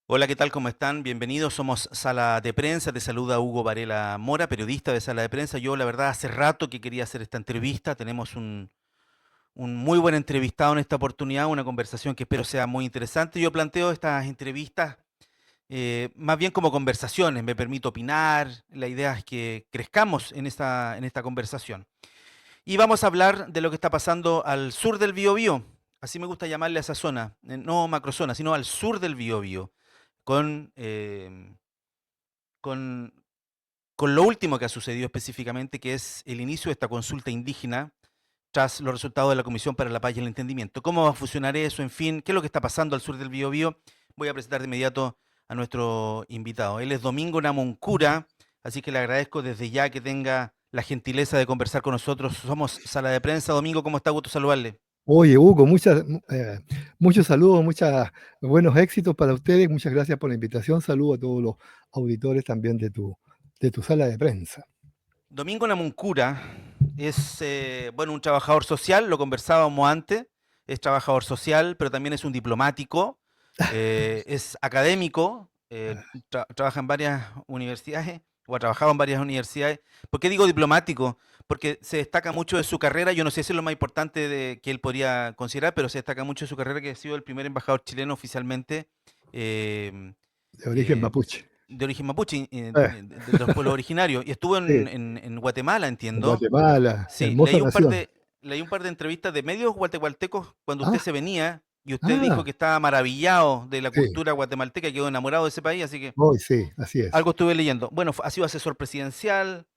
Hola, ¿qué tal? ¿Cómo están? Bienvenidos. Somos Sala de Prensa. Te saluda Hugo Varela Mora, periodista de Sala de Prensa. Yo, la verdad, hace rato que quería hacer esta entrevista. Tenemos un muy buen entrevistado en esta oportunidad, una conversación que espero sea muy interesante. Yo planteo estas entrevistas más bien como conversaciones. Me permito opinar. La idea es que crezcamos en esta conversación. Y vamos a hablar de lo que está pasando al sur del Biobío. Así me gusta llamarle a esa zona, no macrozona, sino al sur del Biobío con, con, con lo último que ha sucedido específicamente, que es el inicio de esta consulta indígena tras los resultados de la Comisión para la Paz y el Entendimiento. ¿Cómo va a funcionar eso? En fin, ¿qué es lo que está pasando al sur del Biobío? Voy a presentar de inmediato a nuestro invitado. Él es Domingo Namuncura, así que le agradezco desde ya que tenga la gentileza de conversar con nosotros. Somos Sala de Prensa. Domingo, ¿cómo está? Gusto saludarle. Oye, Hugo, muchos saludos, muchos buenos éxitos para ustedes. Muchas gracias por la invitación. Saludo a todos los auditores también de tu sala de prensa. Domingo Namuncura es, bueno, un trabajador social, lo conversábamos antes, es trabajador social, pero también es un diplomático, es académico, trabaja en varias universidades, o ha trabajado en varias universidades. ¿Por qué digo diplomático? Porque se destaca mucho de su carrera, yo no sé si es lo más importante que él podría considerar, pero se destaca mucho de su carrera, que ha sido el primer embajador chileno oficialmente eh, De origen eh, mapuche. de origen mapuche, Eh, de los pueblos originarios, y estuvo sí, en Guatemala, en entiendo. Guatemala, Sí, hermosa nación. leí un par de entrevistas de medios guatemaltecos cuando usted Ah, se venía y usted dijo ah, que estaba maravillado de la sí, cultura guatemalteca, quedó enamorado de ese país, así que hoy sí, así es. algo estuve leyendo. Bueno, ha sido asesor presidencial,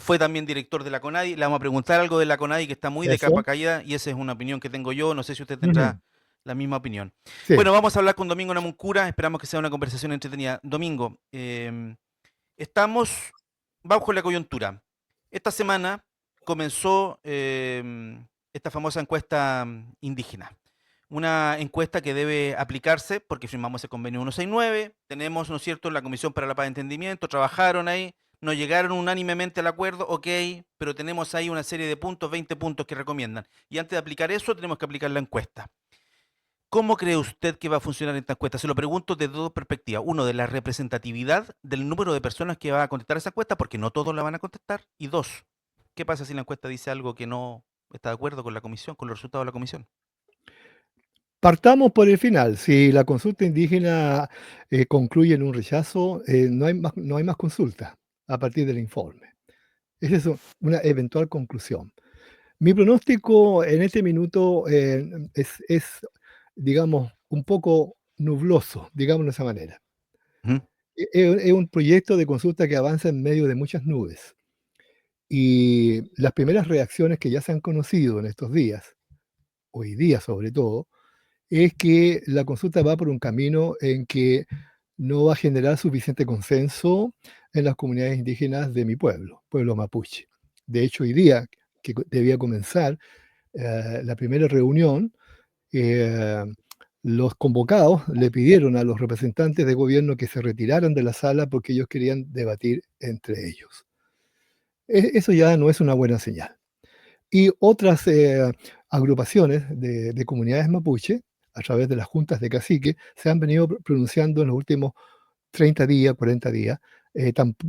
fue también director de la CONADI. Le vamos a preguntar algo de la CONADI que está muy de capa Eso. caída y esa es una opinión que tengo yo. No sé si usted Ujú, tendrá la misma opinión. sí, Bueno, vamos a hablar con Domingo Namuncura. Esperamos que sea una conversación entretenida. Domingo, estamos bajo la coyuntura. Esta semana comenzó esta famosa encuesta indígena. Una encuesta que debe aplicarse porque firmamos el convenio 169. Tenemos, ¿no es cierto?, la Comisión para la Paz y Entendimiento, trabajaron ahí, no llegaron unánimemente al acuerdo, ok, pero tenemos ahí una serie de puntos, 20 puntos que recomiendan. Y antes de aplicar eso, tenemos que aplicar la encuesta. ¿Cómo cree usted que va a funcionar esta encuesta? Se lo pregunto desde dos perspectivas. Uno, de la representatividad del número de personas que va a contestar esa encuesta, porque no todos la van a contestar. Y dos, ¿qué pasa si la encuesta dice algo que no está de acuerdo con la comisión, con los resultados de la comisión? partamos por el final. Si la consulta indígena concluye en un rechazo, no hay más consulta a partir del informe. Esa es una eventual conclusión. Mi pronóstico en este minuto es, digamos, un poco nubloso, digamos de esa manera. Ujú. Es un proyecto de consulta que avanza en medio de muchas nubes. Y las primeras reacciones que ya se han conocido en estos días, hoy día sobre todo, es que la consulta va por un camino en que no va a generar suficiente consenso en las comunidades indígenas de mi pueblo mapuche. De hecho, hoy día, que debía comenzar la primera reunión, eh, los convocados le pidieron a los representantes de gobierno que se retiraran de la sala porque ellos querían debatir entre ellos. Eso ya no es una buena señal. Y otras agrupaciones de comunidades mapuche, a través de las juntas de cacique, se han venido pronunciando en los últimos 30 días, 40 días,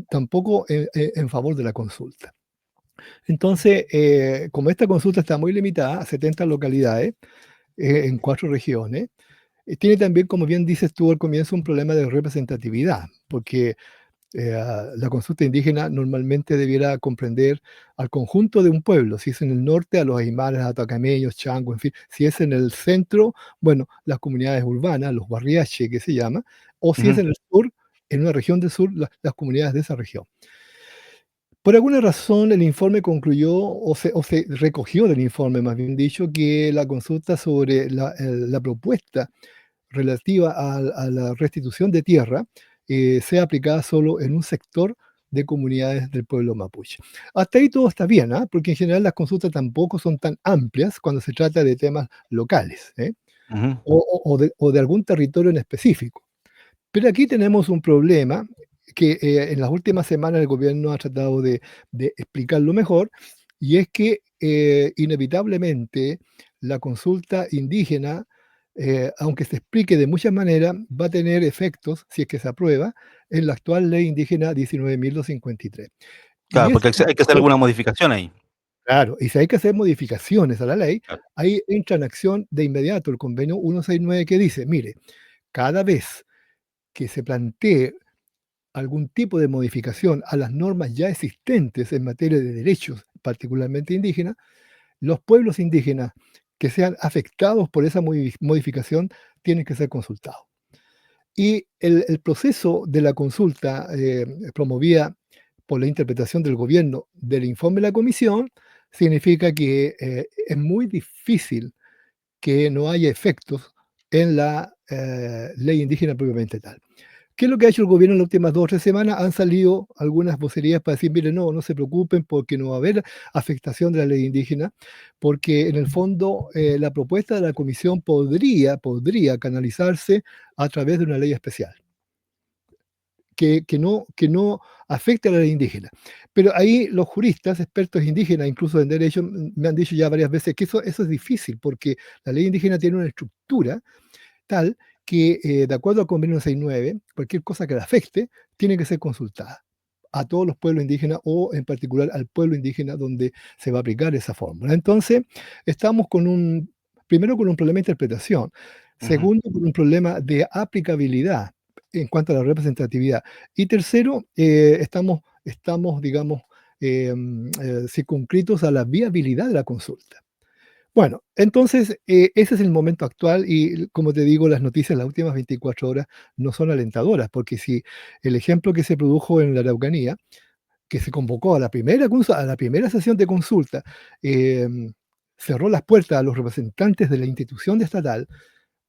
tampoco en favor de la consulta. Entonces, como esta consulta está muy limitada a 70 localidades, en 4 regiones. Tiene también, como bien dices tú al comienzo, un problema de representatividad, porque la consulta indígena normalmente debiera comprender al conjunto de un pueblo. Si es en el norte, a los aymaras, atacameños, changos, en fin. Si es en el centro, bueno, las comunidades urbanas, los barriache que se llama, o si es Ujú. en el sur, en una región del sur, las comunidades de esa región. Por alguna razón, el informe concluyó, o se recogió del informe, más bien dicho, que la consulta sobre la propuesta relativa a la restitución de tierra sea aplicada solo en un sector de comunidades del pueblo mapuche. Hasta ahí todo está bien, ¿ah? Porque en general las consultas tampoco son tan amplias cuando se trata de temas locales, ¿eh? Ujú. O de algún territorio en específico. Pero aquí tenemos un problema que en las últimas semanas el gobierno ha tratado de explicarlo mejor, y es que inevitablemente la consulta indígena aunque se explique de muchas maneras, va a tener efectos, si es que se aprueba, en la actual ley indígena 19.253. Claro, Y porque hay que hacer alguna modificación ahí. claro, y si hay que hacer modificaciones a la ley, Claro. ahí entra en acción de inmediato el convenio 169 que dice, mire, cada vez que se plantee algún tipo de modificación a las normas ya existentes en materia de derechos, particularmente indígenas, los pueblos indígenas que sean afectados por esa modificación tienen que ser consultados. Y el proceso de la consulta promovida por la interpretación del gobierno del informe de la comisión significa que es muy difícil que no haya efectos en la ley indígena propiamente tal. ¿Qué es lo que ha hecho el gobierno en las últimas 2 o 3 semanas? Han salido algunas vocerías para decir, mire, no, no se preocupen porque no va a haber afectación de la ley indígena, porque en el fondo la propuesta de la comisión podría canalizarse a través de una ley especial que no afecte a la ley indígena. Pero ahí los juristas, expertos indígenas, incluso en derecho, me han dicho ya varias veces que eso es difícil porque la ley indígena tiene una estructura tal que, de acuerdo al convenio 69, cualquier cosa que la afecte tiene que ser consultada a todos los pueblos indígenas o en particular al pueblo indígena donde se va a aplicar esa fórmula. Entonces, estamos primero con un problema de interpretación, Ujú. segundo con un problema de aplicabilidad en cuanto a la representatividad y tercero, estamos digamos, circunscritos a la viabilidad de la consulta. Bueno, entonces, ese es el momento actual y, como te digo, las noticias las últimas 24 horas no son alentadoras, porque si el ejemplo que se produjo en la Araucanía, que se convocó a la primera sesión de consulta, cerró las puertas a los representantes de la institución estatal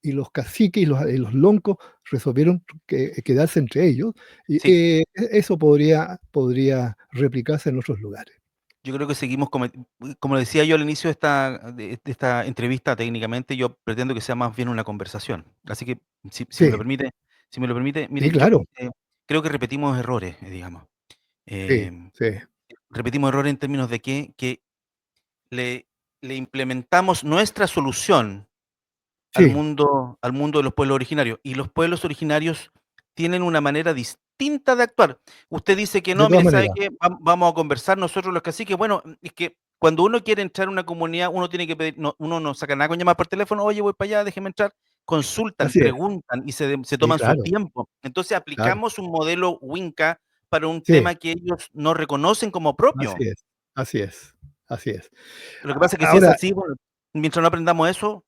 y los caciques y los loncos resolvieron quedarse entre ellos, y Sí, eso podría replicarse en otros lugares. yo creo que seguimos, como decía yo al inicio de esta entrevista, técnicamente, yo pretendo que sea más bien una conversación. Así que, si me lo Sí, permite, si me lo permite, sí, mire, yo claro, creo que repetimos errores, digamos. sí, Em, sí, Repetimos errores en términos de que le, le implementamos nuestra solución sí, al mundo de los pueblos originarios. Y los pueblos originarios tienen una manera distinta de actuar. Usted dice que de no, todas mire, ¿sabe maneras. qué? Vamos a conversar nosotros los caciques. Bueno, es que cuando uno quiere entrar a una comunidad, uno tiene que pedir, uno no saca nada con llamar por teléfono, oye, voy para allá, déjeme entrar. Consultan, Así es. preguntan y se Sí, toman su claro, tiempo. Entonces claro. aplicamos un modelo Winca para un Sí, tema que ellos no reconocen como propio. así es, así es, así es. Lo que pasa es que si es Ahora así, bueno, mientras no aprendamos eso,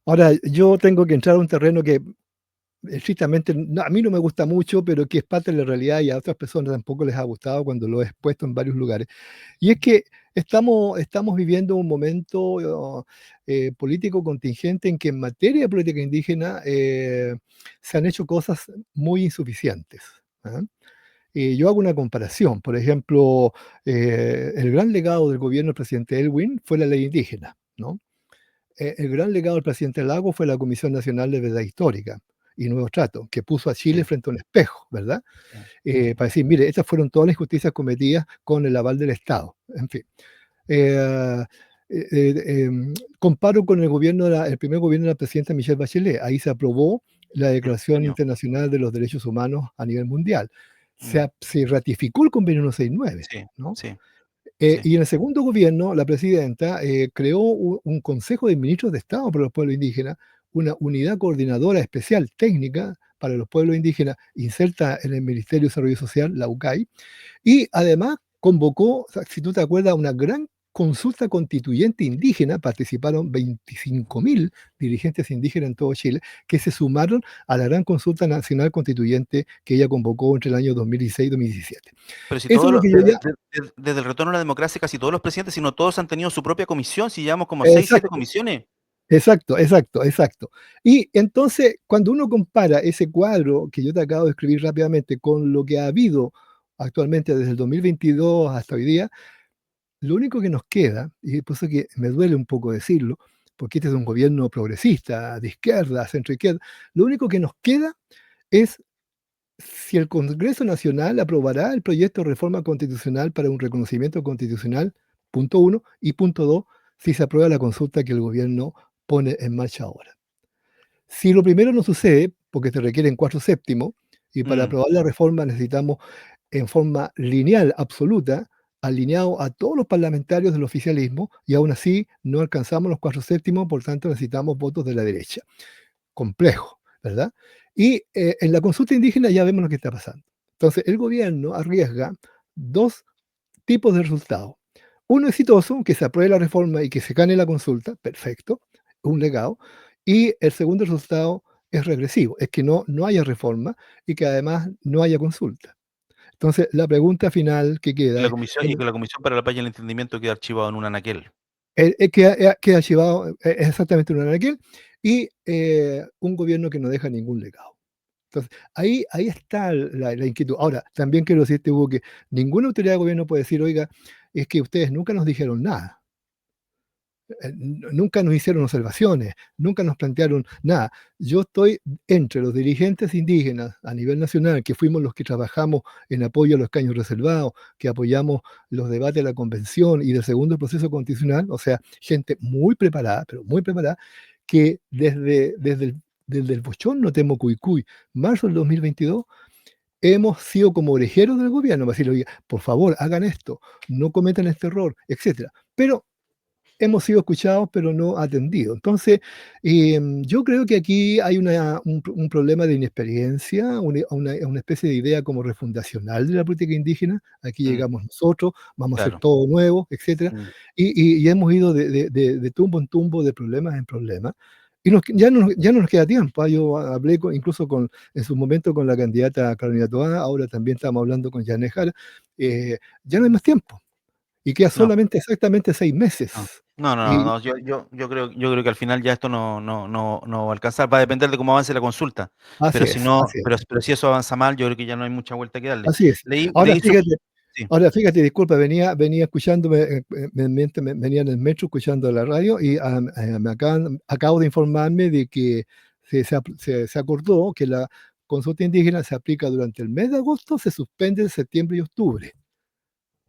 ahora yo tengo que entrar a un terreno que estrictamente a mí no me gusta mucho, pero que es parte de la realidad y a otras personas tampoco les ha gustado cuando lo he expuesto en varios lugares. Y es que estamos viviendo un momento político contingente en que en materia de política indígena se han hecho cosas muy insuficientes. ¿Ah? Yo hago una comparación. Por ejemplo, el gran legado del gobierno del presidente Elwin fue la ley indígena, ¿no? El gran legado del presidente Lago fue la Comisión Nacional de Verdad Histórica y Nuevos Tratos, que puso a Chile sí, frente a un espejo, ¿verdad? sí, Para decir, mire, estas fueron todas las injusticias cometidas con el aval del Estado. En fin. Eh, Comparo con el primer gobierno de la presidenta Michelle Bachelet. Ahí se aprobó la el Declaración convenio. Internacional de los Derechos Humanos a nivel mundial. Mm. Se ratificó el convenio 169, Sí, ¿no? sí, sí, Y en el segundo gobierno, la presidenta creó un Consejo de Ministros de Estado para los pueblos indígenas, una unidad coordinadora especial técnica para los pueblos indígenas, inserta en el Ministerio de Desarrollo Social, la UCAI, y además convocó, o sea, si tú te acuerdas, una gran consulta constituyente indígena, participaron 25.000 dirigentes indígenas en todo Chile, que se sumaron a la gran consulta nacional constituyente que ella convocó entre el año 2016 y 2017. pero si Eso todos es lo los que yo ya... desde el retorno a la democracia, casi todos los presidentes, si no todos han tenido su propia comisión, si llevamos como 6 7 Exacto. comisiones. Exacto, exacto, exacto. Y entonces, cuando uno compara ese cuadro que yo te acabo de escribir rápidamente con lo que ha habido actualmente desde el 2022 hasta hoy día, lo único que nos queda, y por eso que me duele un poco decirlo, porque este es un gobierno progresista, de izquierda, centro izquierda, lo único que nos queda es si el Congreso Nacional aprobará el proyecto de reforma constitucional para un reconocimiento constitucional, punto 1, y punto 2, si se aprueba la consulta que el gobierno pone en marcha ahora. Si lo primero no sucede, porque se requieren 4/7, y para Mm, aprobar la reforma necesitamos en forma lineal, absoluta, alineado a todos los parlamentarios del oficialismo, y aún así no alcanzamos los 4/7, por tanto necesitamos votos de la derecha. Complejo, ¿verdad? Y en la consulta indígena ya vemos lo que está pasando. Entonces, el gobierno arriesga dos tipos de resultados. Uno exitoso, que se apruebe la reforma y que se gane la consulta, perfecto, un legado. Y el segundo resultado es regresivo, es que no haya reforma y que además no haya consulta. Entonces, la pregunta final que que queda la es, comisión y que la Comisión para la Paz y el Entendimiento quede archivado en un anaquel. queda archivado exactamente un anaquel y un gobierno que no deja ningún legado. Entonces, ahí está la inquietud. Ahora, también quiero decirte, Hugo, que ninguna autoridad de gobierno puede decir, oiga, es que ustedes nunca nos dijeron nada. Nunca nos hicieron observaciones, nunca nos plantearon nada. Yo estoy entre los dirigentes indígenas a nivel nacional, que fuimos los que trabajamos en apoyo a los caños reservados, que apoyamos los debates de la convención y del segundo proceso constitucional, o sea, gente muy preparada, pero muy preparada, que desde el bochorno Temo Cuycuy, marzo del 2022, hemos sido como orejeros del gobierno, para decirle, oye, por favor, hagan esto, no cometan este error, etcétera. Pero hemos sido escuchados, pero no atendidos. Entonces, yo creo que aquí hay un problema de inexperiencia, una especie de idea como refundacional de la política indígena. Aquí Mm, llegamos nosotros, vamos a hacer claro. todo nuevo, etcétera. Mm, Y hemos ido de tumbo en tumbo, de problemas en problemas. Y ya no nos queda tiempo. Yo hablé incluso en su momento con la candidata Carolina Toá, ahora también estamos hablando con Janet Jara. Ya no hay más tiempo y queda no, solamente exactamente 6 no. meses. Y No, yo creo que al final ya esto no va a alcanzar, va a depender de cómo avance la consulta, así pero si es, no así es, pero si eso avanza mal, yo creo que ya no hay mucha vuelta que darle. así es. Ahora Leí su fíjate sí, ahora fíjate, disculpa, venía escuchándome, venía en el metro escuchando la radio y, acabo de informarme de que se acordó que la consulta indígena se aplica durante el mes de agosto, se suspende en septiembre y octubre.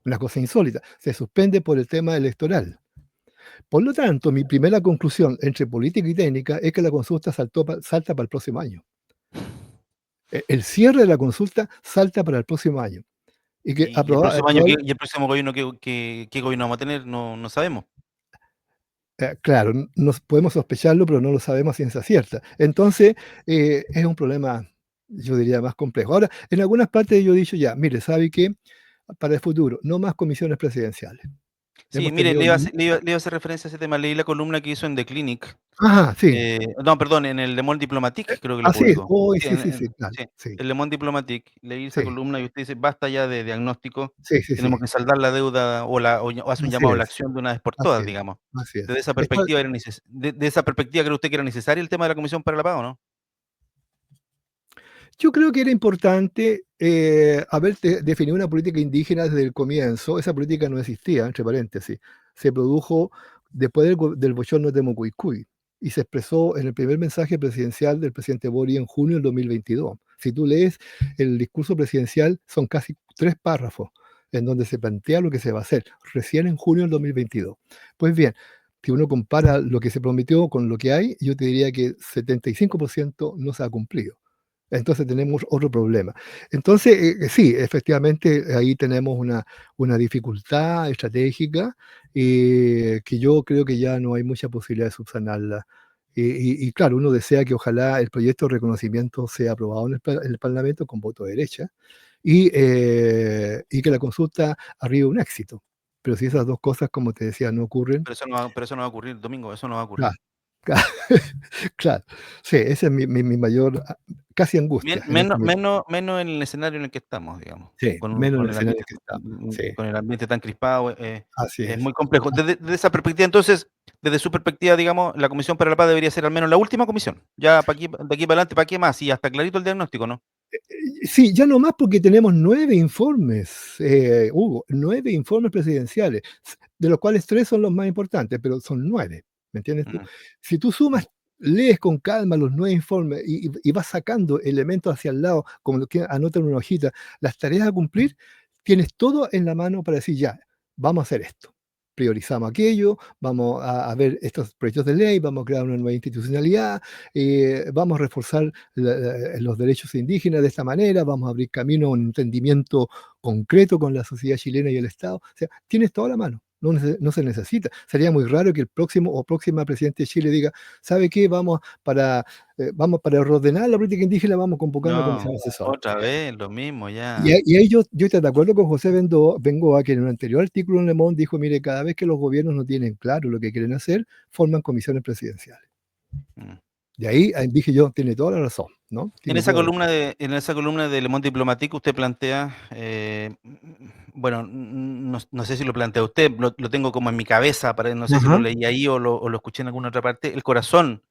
Una cosa insólita, se suspende por el tema electoral. Por lo tanto, mi primera conclusión entre política y técnica es que la consulta salta para el próximo año. El cierre de la consulta salta para el próximo año. Y que y el próximo año, ¿qué y el próximo gobierno qué gobierno vamos a tener? No sabemos. claro, nos podemos sospecharlo, pero no lo sabemos a ciencia cierta. Entonces, es un problema, yo diría, más complejo. Ahora, en algunas partes yo he dicho ya, mire, ¿sabe qué? Para el futuro, no más comisiones presidenciales. Sí, Hemos mire, tenido... le iba a hacer referencia a ese tema, leí la columna que hizo en The Clinic, Ajá, sí, no, perdón, en el Le Monde Diplomatique creo que la así es. publicó. Uy, Sí, sí, sí, sí, claro, sí, sí, el Le Monde Diplomatique, leí esa sí, columna y usted dice: "Basta ya de diagnóstico, sí, sí, sí, tenemos que saldar la deuda o hace un así llamado a la es, acción de una vez por así todas", es, digamos. así es. Desde esa Está perspectiva de esa perspectiva, ¿cree usted que era necesario el tema de la Comisión para la Paz o no? Yo creo que era importante haber definido una política indígena desde el comienzo. Esa política no existía, entre paréntesis. Se produjo después del bochorno de Mocuicui y se expresó en el primer mensaje presidencial del presidente Boric en junio del 2022. Si tú lees el discurso presidencial, son casi 3 párrafos en donde se plantea lo que se va a hacer, recién en junio del 2022. Pues bien, si uno compara lo que se prometió con lo que hay, yo te diría que 75% no se ha cumplido. Entonces tenemos otro problema. Entonces, sí, efectivamente, ahí tenemos una dificultad estratégica que yo creo que ya no hay mucha posibilidad de subsanarla. Y claro, uno desea que ojalá el proyecto de reconocimiento sea aprobado en el Parlamento con voto de derecha y que la consulta arribe a un éxito. Pero si esas dos cosas, como te decía, no ocurren, Pero eso no va a ocurrir, Domingo, eso no va a claro, ocurrir. claro, claro. Sí, esa es mi mayor, casi angustia en este momento. Menos en el escenario en el que estamos, digamos, Sí, menos en el escenario que estamos. Sí, con el ambiente tan crispado, así es es. muy complejo. Desde esa perspectiva, entonces, desde su perspectiva, digamos, la Comisión para la Paz debería ser al menos la última comisión. Ya de aquí para adelante, ¿para qué más? Y hasta clarito el diagnóstico, ¿no? Sí, ya no más porque tenemos 9 informes, Hugo, 9 informes presidenciales, de los cuales 3 son los más importantes, pero son 9, ¿me entiendes tú? Mm, Si tú mm. sumas, lees con calma los 9 informes y vas sacando elementos hacia el lado, como lo que anota en una hojita, las tareas a cumplir, tienes todo en la mano para decir: "Ya, vamos a hacer esto". priorizamos aquello, vamos a ver estos proyectos de ley, vamos a crear una nueva institucionalidad, vamos a reforzar los derechos indígenas de esta manera, vamos a abrir camino a un entendimiento concreto con la sociedad chilena y el Estado. O sea, tienes toda la mano. No se necesita. Sería muy raro que el próximo o próxima presidente de Chile diga, ¿sabe qué? Vamos para ordenar la política indígena, vamos a convocar una comisión No, asesora. otra vez lo mismo Y, ya. ahí yo estoy de acuerdo con José Bengoa, que en un anterior artículo en Le Monde dijo, mire, cada vez que los gobiernos no tienen claro lo que quieren hacer, forman comisiones presidenciales. Mm. De ahí dije yo, tiene toda la razón, ¿no? En Tiene esa toda la columna de Le Monde Diplomatique usted plantea, bueno, no sé si lo plantea usted, lo tengo como en mi cabeza, no sé si lo razón. leí ahí o lo escuché en alguna otra parte, el corazón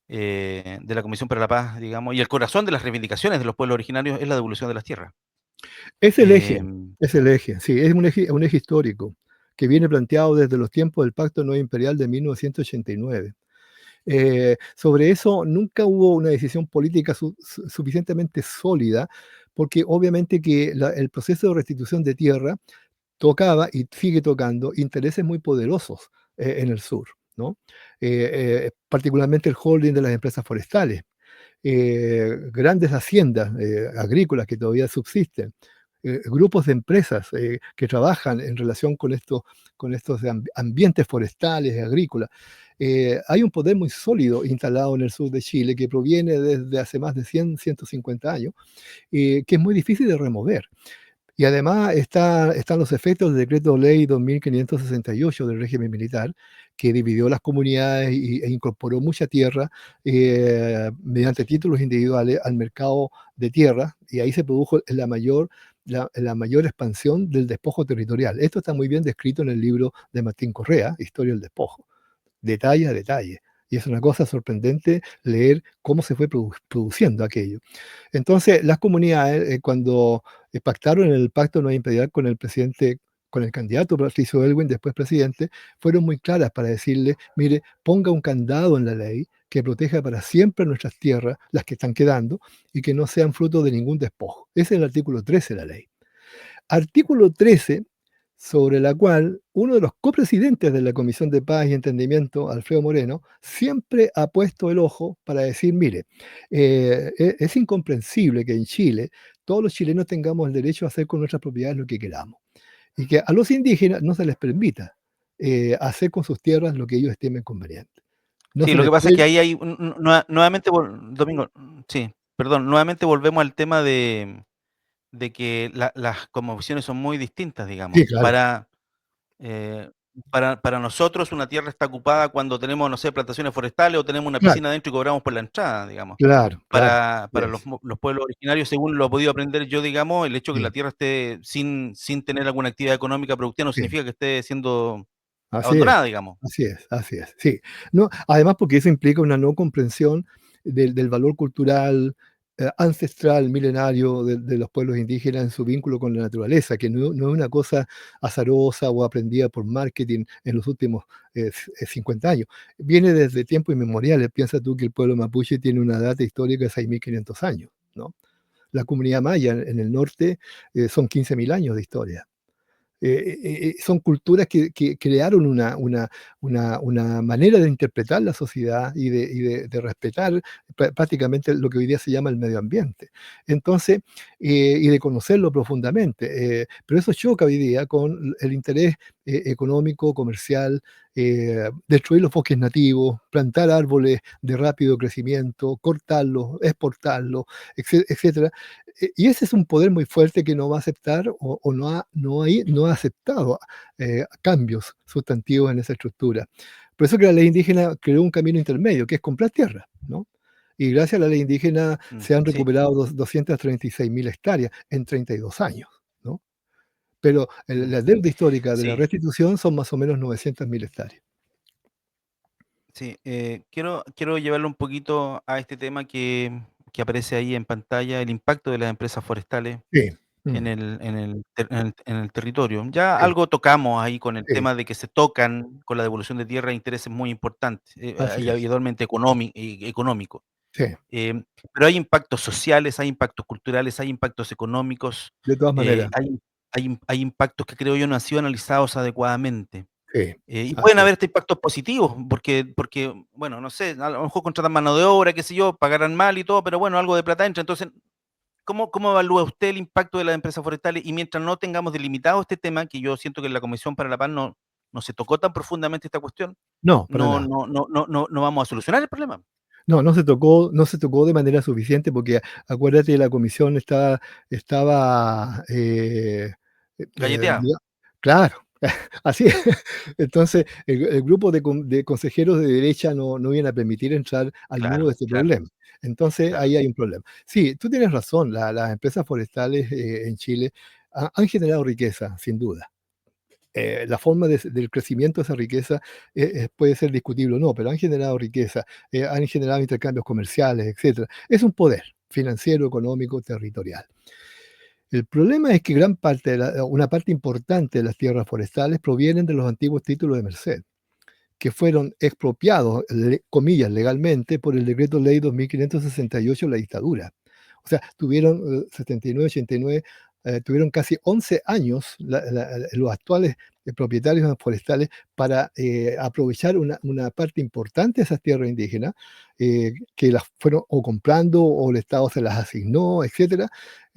de la Comisión para la Paz, digamos, y el corazón de las reivindicaciones de los pueblos originarios es la devolución de las tierras. Es el eje, Em, es el eje, sí, es un eje histórico que viene planteado desde los tiempos del Pacto No Imperial de 1989. Sobre eso nunca hubo una decisión política suficientemente sólida, porque obviamente que el proceso de restitución de tierra tocaba y sigue tocando intereses muy poderosos en el sur, ¿no? Particularmente el holding de las empresas forestales, grandes haciendas agrícolas que todavía subsisten, grupos de empresas que trabajan en relación con estos ambientes forestales y agrícolas. Hay un poder muy sólido instalado en el sur de Chile que proviene desde hace más de 150 años, que es muy difícil de remover. Y además están los efectos del decreto ley 2568 del régimen militar, que dividió las comunidades e incorporó mucha tierra mediante títulos individuales al mercado de tierra, y ahí se produjo la mayor expansión del despojo territorial. Esto está muy bien descrito en el libro de Martín Correa, Historia del Despojo, detalle a detalle. Y es una cosa sorprendente leer cómo se fue produciendo aquello. Entonces, las comunidades, cuando pactaron el pacto no imperial con el presidente, con el candidato Patricio Elwin, después presidente, fueron muy claras para decirle, mire, ponga un candado en la ley que proteja para siempre nuestras tierras, las que están quedando, y que no sean fruto de ningún despojo. Ese es el artículo 13 de la ley. Artículo 13, sobre la cual uno de los copresidentes de la Comisión de Paz y Entendimiento, Alfredo Moreno, siempre ha puesto el ojo para decir, mire, es incomprensible que en Chile todos los chilenos tengamos el derecho a hacer con nuestras propiedades lo que queramos y que a los indígenas no se les permita hacer con sus tierras lo que ellos estimen conveniente. No sí, se lo les que pasa es que puede... ahí hay, nuevamente, Domingo, sí, perdón, nuevamente volvemos al tema de que las cosmovisiones son muy distintas, Sí, digamos. claro, Eh, para nosotros una tierra está ocupada cuando tenemos, no sé, plantaciones forestales o tenemos una claro, piscina adentro y cobramos por la entrada, digamos. claro, claro. Para Yes, los pueblos originarios, según lo he podido aprender yo, digamos, el hecho de que la sí, tierra esté sin tener alguna actividad económica productiva no sí. significa que esté siendo Así es, abandonada, digamos. así es, sí. No, además porque eso implica una no comprensión del valor cultural, ancestral, milenario de los pueblos indígenas en su vínculo con la naturaleza, que no es una cosa azarosa o aprendida por marketing en los últimos 50 años. Viene desde tiempos inmemoriales. Piensa tú que el pueblo mapuche tiene una data histórica de 6.500 años, ¿no? La comunidad maya en el norte son 15.000 años de historia. Son culturas que crearon una manera de interpretar la sociedad y de respetar prácticamente lo que hoy día se llama el medio ambiente. Entonces, y de conocerlo profundamente. Pero eso choca hoy día con el interés económico, comercial, destruir los bosques nativos, plantar árboles de rápido crecimiento, cortarlos, exportarlos, etcétera. Y ese es un poder muy fuerte que no va a aceptar o no ha aceptado cambios sustantivos en esa estructura. Por eso que la ley indígena creó un camino intermedio, que es comprar tierra, ¿no? Y gracias a la ley indígena se han Sí, recuperado 236.000 hectáreas en 32 años, ¿no? Pero mm, la deuda histórica de la sí, restitución son más o menos 900.000 hectáreas. sí. Quiero llevarlo un poquito a este tema que aparece ahí en pantalla, el impacto de las empresas forestales Sí, en el territorio. Ya sí, algo tocamos ahí con el sí, tema de que se tocan con la devolución de tierra intereses muy importantes, así y es. habitualmente económicos. Sí, Pero hay impactos sociales, hay impactos culturales, hay impactos económicos, de todas maneras. hay impactos que creo yo no han sido analizados adecuadamente. Sí, Y pueden así es. haber estos impactos positivos, porque, bueno, no sé, a lo mejor contratan mano de obra, qué sé yo, pagarán mal y todo, pero bueno, algo de plata entra. Entonces, ¿cómo evalúa usted el impacto de las empresas forestales? Y mientras no tengamos delimitado este tema, que yo siento que en la Comisión para la Paz no se tocó tan profundamente esta cuestión, No, para nada. no vamos a solucionar el problema. No, no se tocó de manera suficiente porque acuérdate, la comisión estaba, Galleteada, diga claro, así es. Entonces, el grupo de consejeros de derecha no iban a permitir entrar al nudo claro, de este claro, problema. Entonces, claro. ahí hay un problema. Sí, tú tienes razón, las empresas forestales, en Chile han generado riqueza, sin duda. La forma del crecimiento de esa riqueza puede ser discutible o no, pero han generado riqueza, han generado intercambios comerciales, etcétera. Es un poder financiero, económico, territorial. El problema es que una parte importante de las tierras forestales provienen de los antiguos títulos de merced, que fueron expropiados, comillas, legalmente por el decreto ley 2568 de la dictadura. O sea, tuvieron 79, 89, tuvieron casi 11 años los actuales propietarios forestales para aprovechar una parte importante de esas tierras indígenas, que las fueron o comprando o el Estado se las asignó, etcétera,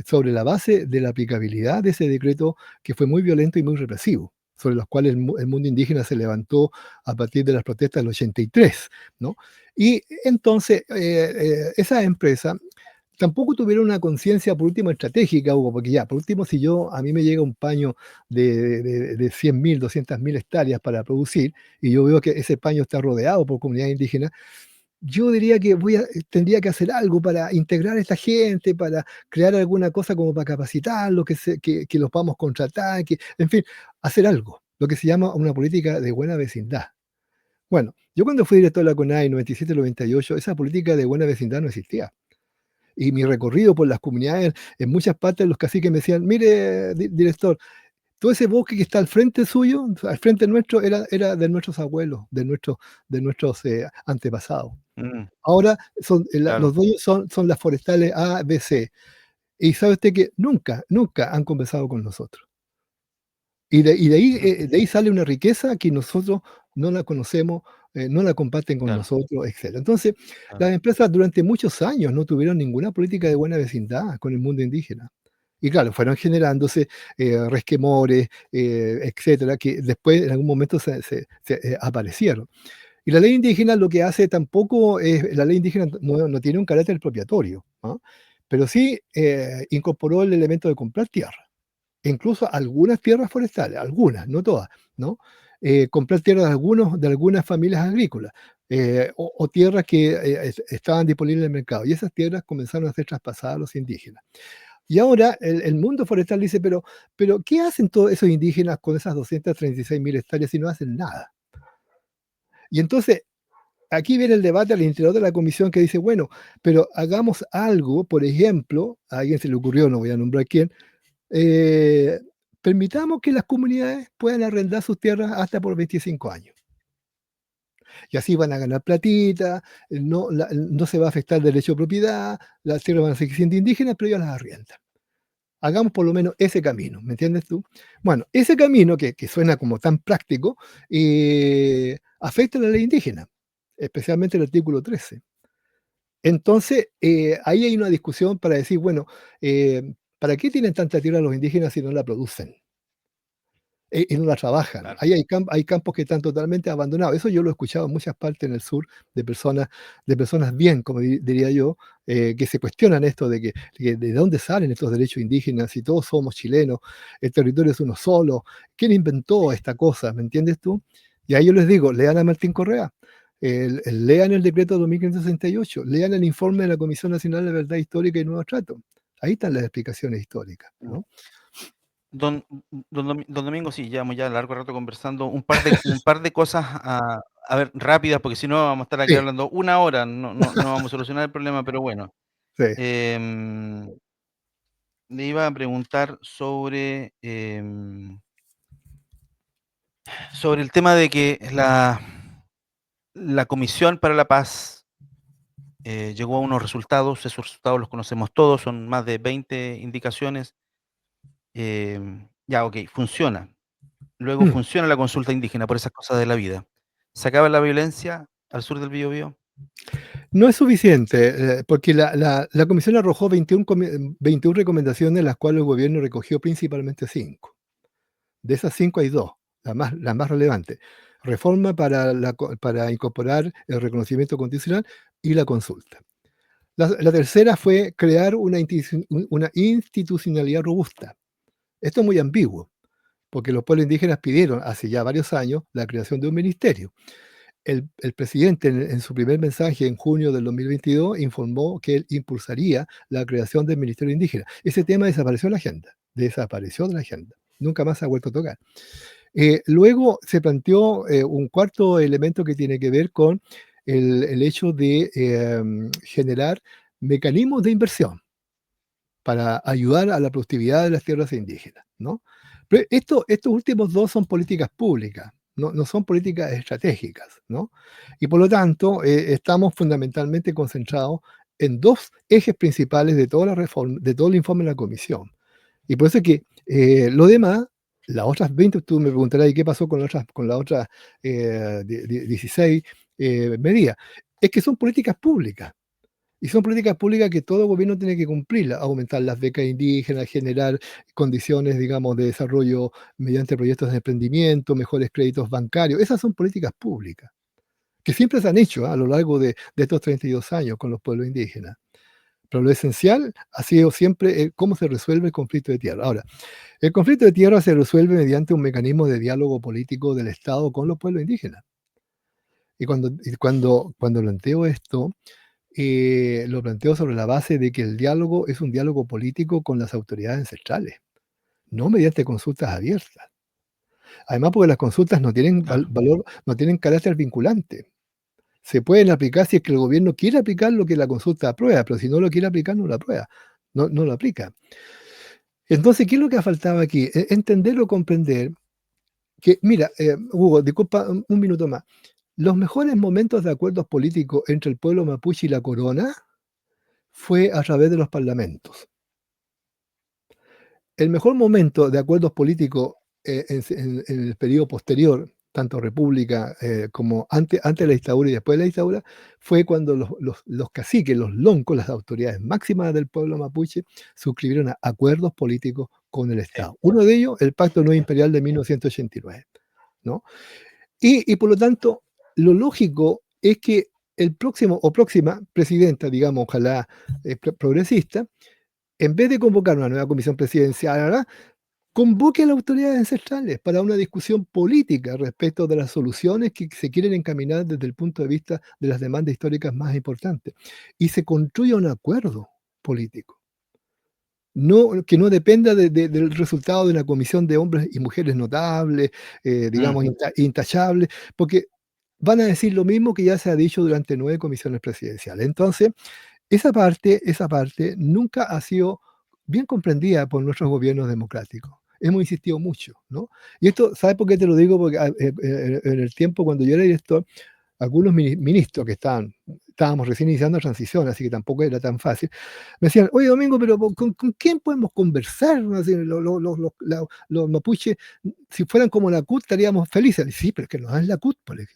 sobre la base de la aplicabilidad de ese decreto que fue muy violento y muy represivo, sobre los cuales el mundo indígena se levantó a partir de las protestas del 83, ¿no? Y entonces, esa empresa tampoco tuvieron una conciencia, por último, estratégica, Hugo, porque ya, por último, si a mí me llega un paño de 100.000, 200.000 hectáreas para producir, y yo veo que ese paño está rodeado por comunidades indígenas, yo diría que tendría que hacer algo para integrar a esta gente, para crear alguna cosa como para capacitarlos, que los podamos contratar, en fin, hacer algo, lo que se llama una política de buena vecindad. Bueno, yo cuando fui director de la CONAI 97-98, esa política de buena vecindad no existía. Y mi recorrido por las comunidades, en muchas partes los caciques me decían: mire, director, todo ese bosque que está al frente suyo, al frente nuestro, era de nuestros abuelos, de nuestros antepasados. Mm, Ahora los claro, dueños son las forestales A, B, C. Y sabe usted que nunca, nunca han conversado con nosotros. Y de ahí sale una riqueza que nosotros no la conocemos, no la comparten con claro, nosotros, etcétera. Entonces, claro. las empresas durante muchos años no tuvieron ninguna política de buena vecindad con el mundo indígena. Y claro, fueron generándose resquemores, etcétera, que después en algún momento aparecieron. Y la ley indígena lo que hace tampoco es, la ley indígena no tiene un carácter expropiatorio, ¿ah? Pero sí incorporó el elemento de comprar tierra, e incluso algunas tierras forestales, algunas, no todas, ¿no? Comprar tierras de algunas familias agrícolas, o tierras que estaban disponibles en el mercado. Y esas tierras comenzaron a ser traspasadas a los indígenas. Y ahora el mundo forestal dice: pero ¿qué hacen todos esos indígenas con esas 236.000 hectáreas si no hacen nada? Y entonces aquí viene el debate al interior de la comisión que dice: bueno, pero hagamos algo, por ejemplo, a alguien se le ocurrió, no voy a nombrar quién, eh, permitamos que las comunidades puedan arrendar sus tierras hasta por 25 años. Y así van a ganar platita, no se va a afectar el derecho de propiedad, las tierras van a seguir siendo indígenas, pero ellos las arriendan. Hagamos por lo menos ese camino, ¿me entiendes tú? Bueno, ese camino que suena como tan práctico, afecta a la ley indígena, especialmente el artículo 13. Entonces, ahí hay una discusión para decir: bueno, ¿para qué tienen tanta tierra los indígenas si no la producen? Y no la trabajan. Claro. Ahí hay campos que están totalmente abandonados. Eso yo lo he escuchado en muchas partes en el sur de personas bien, como diría yo, que se cuestionan esto de de dónde salen estos derechos indígenas, si todos somos chilenos, el territorio es uno solo, ¿quién inventó esta cosa? ¿Me entiendes tú? Y ahí yo les digo: lean a Martín Correa, lean el decreto 2568, lean el informe de la Comisión Nacional de Verdad Histórica y Nuevo Trato. Ahí están las explicaciones históricas, Mm. ¿no? Don Domingo, sí, llevamos ya largo rato conversando. Un par de cosas, a ver, rápidas, porque si no vamos a estar aquí Sí, hablando una hora, no vamos a solucionar el problema, pero bueno. sí, Em, Le iba a preguntar sobre el tema de que la Comisión para la Paz llegó a unos resultados. Esos resultados los conocemos todos, son más de 20 indicaciones. Ya, ok, funciona. luego Mm. funciona la consulta indígena por esas cosas de la vida. ¿Se acaba la violencia al sur del Biobío? No es suficiente, porque la comisión arrojó 21 recomendaciones, las cuales el gobierno recogió principalmente 5. De esas 5 hay 2, las más relevantes. Reforma para incorporar el reconocimiento condicional y la consulta. La tercera fue crear una institucionalidad robusta. Esto es muy ambiguo, porque los pueblos indígenas pidieron hace ya varios años la creación de un ministerio. El presidente en su primer mensaje en junio del 2022 informó que él impulsaría la creación del Ministerio Indígena. Ese tema desapareció de la agenda, nunca más se ha vuelto a tocar. Luego se planteó un cuarto elemento que tiene que ver con el hecho de generar mecanismos de inversión para ayudar a la productividad de las tierras indígenas, ¿no? Pero estos últimos dos son políticas públicas, no son políticas estratégicas, ¿no? Y por lo tanto, estamos fundamentalmente concentrados en dos ejes principales de toda la reforma, de todo el informe de la comisión. Y por eso es que lo demás, las otras 20, tú me preguntarás, ¿y qué pasó con las otras 16 medidas? Es que son políticas públicas. Y son políticas públicas que todo gobierno tiene que cumplirlas, aumentar las becas indígenas, generar condiciones, digamos, de desarrollo mediante proyectos de emprendimiento, mejores créditos bancarios. Esas son políticas públicas, que siempre se han hecho a lo largo de estos 32 años con los pueblos indígenas. Pero lo esencial ha sido siempre cómo se resuelve el conflicto de tierra. Ahora, el conflicto de tierra se resuelve mediante un mecanismo de diálogo político del Estado con los pueblos indígenas. Y cuando planteo esto, lo planteo sobre la base de que el diálogo es un diálogo político con las autoridades ancestrales, no mediante consultas abiertas. Además, porque las consultas no tienen Claro. valor, no tienen carácter vinculante. Se pueden aplicar si es que el gobierno quiere aplicar lo que la consulta aprueba, pero si no lo quiere aplicar, no lo aprueba, no lo aplica. Entonces, ¿qué es lo que ha faltado aquí? Entender o comprender que, mira, Hugo, disculpa un minuto más. Los mejores momentos de acuerdos políticos entre el pueblo mapuche y la corona fue a través de los parlamentos. El mejor momento de acuerdos políticos en el periodo posterior, tanto república como antes de la dictadura y después de la dictadura, fue cuando los caciques, los loncos, las autoridades máximas del pueblo mapuche, suscribieron acuerdos políticos con el Sí. Estado. Uno de ellos, el Pacto No Imperial de 1989, ¿no? Y por lo tanto, lo lógico es que el próximo o próxima presidenta, digamos, ojalá progresista, en vez de convocar una nueva comisión presidencial, ¿verdad?, convoque a las autoridades ancestrales para una discusión política respecto de las soluciones que se quieren encaminar desde el punto de vista de las demandas históricas más importantes y se construya un acuerdo político. No, que no dependa del resultado de una comisión de hombres y mujeres notables, Mm. digamos, intachables, porque van a decir lo mismo que ya se ha dicho durante 9 comisiones presidenciales. Entonces, esa parte nunca ha sido bien comprendida por nuestros gobiernos democráticos. Hemos insistido mucho, ¿no? Y esto, ¿sabes por qué te lo digo? Porque en el tiempo cuando yo era director, algunos ministros que estábamos recién iniciando la transición, así que tampoco era tan fácil, me decían, oye Domingo, pero ¿con quién podemos conversar? Así, los mapuches, si fueran como la CUT, estaríamos felices. Sí, pero es que no es la CUT, por ejemplo.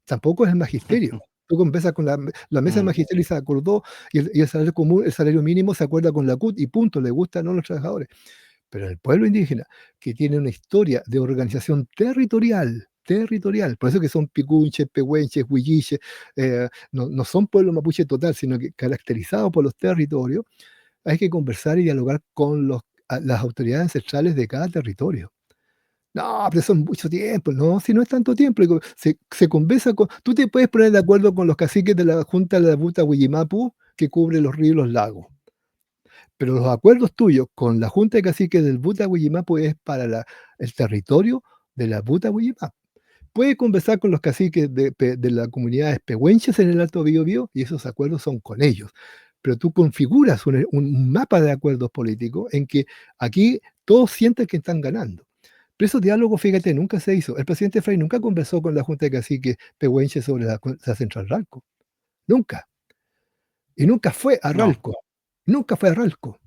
Tampoco es el magisterio. Tú conversas con la mesa del Mm. magisterio y se acordó, y el salario común, el salario mínimo se acuerda con la CUT y punto, le gusta, no a los trabajadores. Pero el pueblo indígena, que tiene una historia de organización territorial, por eso que son picunches, pehuenches, huilliches, no son pueblo mapuche total, sino que caracterizados por los territorios, hay que conversar y dialogar con las autoridades ancestrales de cada territorio. No, pero eso es mucho tiempo. No, si no es tanto tiempo. Digo, se conversa con. Tú te puedes poner de acuerdo con los caciques de la Junta de la Buta Huillimapu, que cubre los ríos y los lagos. Pero los acuerdos tuyos con la Junta de Caciques del Buta Huillimapu es para el territorio de la Buta Huillimapu. Puedes conversar con los caciques de las comunidades pehuenches en el Alto Biobío y esos acuerdos son con ellos. Pero tú configuras un mapa de acuerdos políticos en que aquí todos sienten que están ganando. Pero esos diálogos, fíjate, nunca se hizo. El presidente Frei nunca conversó con la Junta de Caciques pehuenches sobre la Central Ralco. Nunca. Y nunca fue a No, Ralco. Nunca fue a Ralco.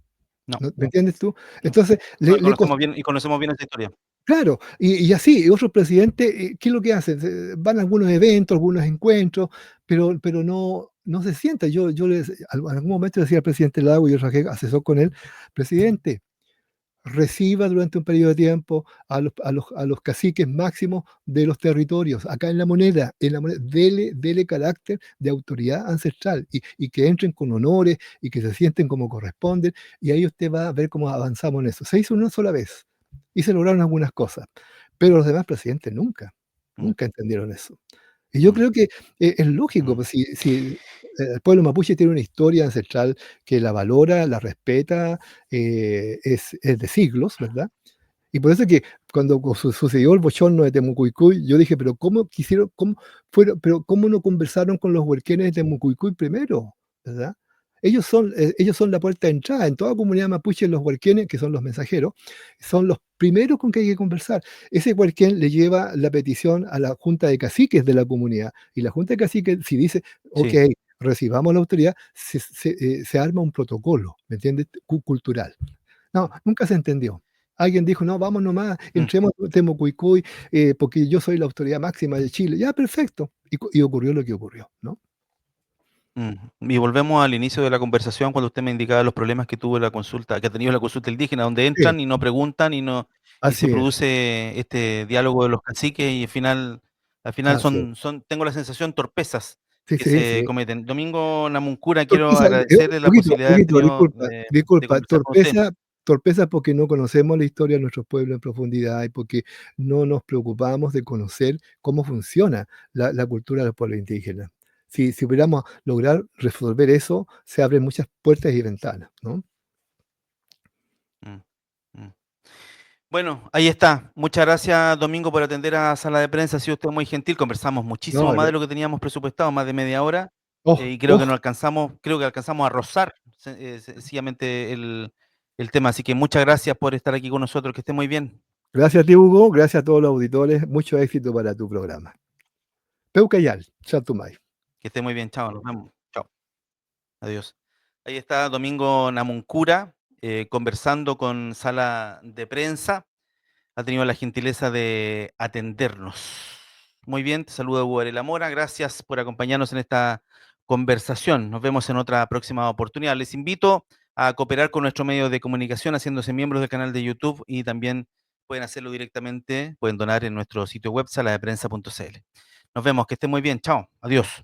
no, ¿Me entiendes tú? no. Entonces, No, y le costó. conocemos bien esa historia. Claro, y así, y otros presidentes, ¿qué es lo que hacen? Van a algunos eventos, algunos encuentros, pero no se sientan. Yo en algún momento le decía al presidente Lago, y yo trabajé asesor con él: "Presidente, reciba durante un periodo de tiempo a los caciques máximos de los territorios, acá en la moneda, dele carácter de autoridad ancestral y que entren con honores y que se sienten como corresponden, y ahí usted va a ver cómo avanzamos en eso". Se hizo una sola vez y se lograron algunas cosas, pero los demás presidentes nunca, Mm, nunca entendieron eso. Y yo mm, creo que es lógico, mm, pues si el pueblo mapuche tiene una historia ancestral que la valora, la respeta, es de siglos, ¿verdad? Y por eso es que cuando sucedió el bochorno de Temucuicui, yo dije, pero ¿cómo quisieron, cómo fueron, pero cómo no conversaron con los huerquenes de Temucuicui primero? ¿Verdad? Ellos son la puerta de entrada. En toda comunidad mapuche, los huerquenes, que son los mensajeros, son los primeros con que hay que conversar. Ese huerquén le lleva la petición a la junta de caciques de la comunidad. Y la junta de caciques, si dice, ok, sí. recibamos la autoridad, se arma un protocolo, ¿me entiendes? Cultural. No, nunca se entendió. Alguien dijo: "No, vamos nomás, Mm, entremos a Temucuicui, porque yo soy la autoridad máxima de Chile". Ya, perfecto. Y ocurrió lo que ocurrió, ¿no? Y volvemos al inicio de la conversación cuando usted me indicaba los problemas que tuvo la consulta, que ha tenido la consulta indígena, donde Sí, entran y no preguntan y se así es, produce este diálogo de los caciques y al final así es. tengo la sensación torpezas Sí, que sí, se sí. cometen. Domingo Namuncura, quiero Torpeza, agradecerle la Huguito, posibilidad de haber Huguito, tenido disculpa, de disculpa, conversar con usted. torpeza porque no conocemos la historia de nuestros pueblos en profundidad y porque no nos preocupamos de conocer cómo funciona la cultura de los pueblos indígenas. Si pudiéramos lograr resolver eso, se abren muchas puertas y ventanas, ¿no? Mm, mm. Bueno, ahí está. Muchas gracias, Domingo, por atender a sala de prensa. Ha sido usted muy gentil. Conversamos muchísimo No, más de lo que teníamos presupuestado, más de media hora, oh, y creo que oh, no alcanzamos, creo que alcanzamos a rozar sencillamente el tema. Así que muchas gracias por estar aquí con nosotros. Que esté muy bien. gracias a ti, Hugo, gracias a todos los auditores, mucho éxito para tu programa. Peucayal, Chatumay. Que esté muy bien. Chao, nos vemos. Chao. Adiós. Ahí está Domingo Namuncura conversando con sala de prensa. Ha tenido la gentileza de atendernos. Muy bien, te saluda Hugo Varela Mora. Gracias por acompañarnos en esta conversación. Nos vemos en otra próxima oportunidad. Les invito a cooperar con nuestro medio de comunicación haciéndose miembros del canal de YouTube y también pueden hacerlo directamente, pueden donar en nuestro sitio web saladeprensa.cl. Nos vemos, que estén muy bien. Chao, adiós.